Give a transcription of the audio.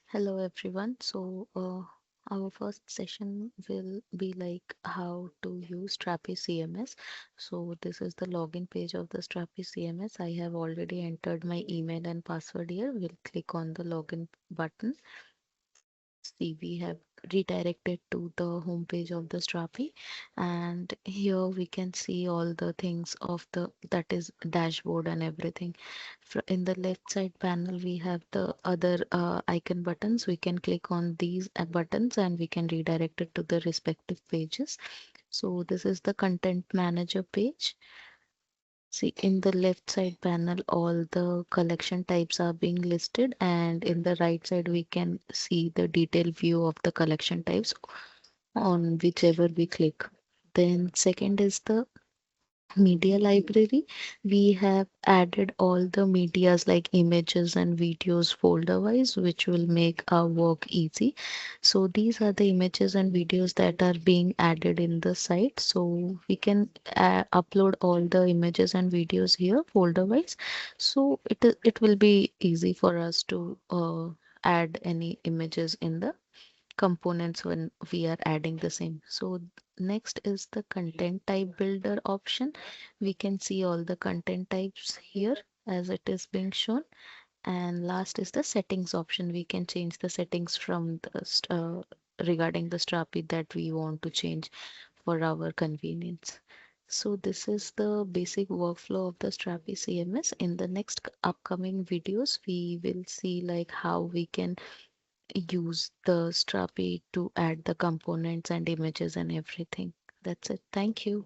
Hello everyone. Our first session will be like how to use Strapi CMS. So this is the login page of the Strapi CMS. I have already entered my email and password here. We'll click on the login button. See, we have redirected to the home page of the Strapi, and here we can see all the things of the that is dashboard and everything. In the left side panel, we have the other icon buttons. We can click on these buttons and we can redirect it to the respective pages. So this is the content manager page. See, in the left side panel, all the collection types are being listed, and in the right side, we can see the detailed view of the collection types on whichever we click. Then, second is the media library. We have added all the medias like images and videos folder wise, which will make our work easy. So these are the images and videos that are being added in the site. So we can upload all the images and videos here folder wise. So it will be easy for us to add any images in the components when we are adding the same. So next is the content type builder option. We can see all the content types here as it is being shown. And last is the settings option. We can change the settings from regarding the Strapi that we want to change for our convenience. So this is the basic workflow of the Strapi CMS. In the next upcoming videos, we will see like how we can use the Strapi to add the components and images and everything. That's it. Thank you.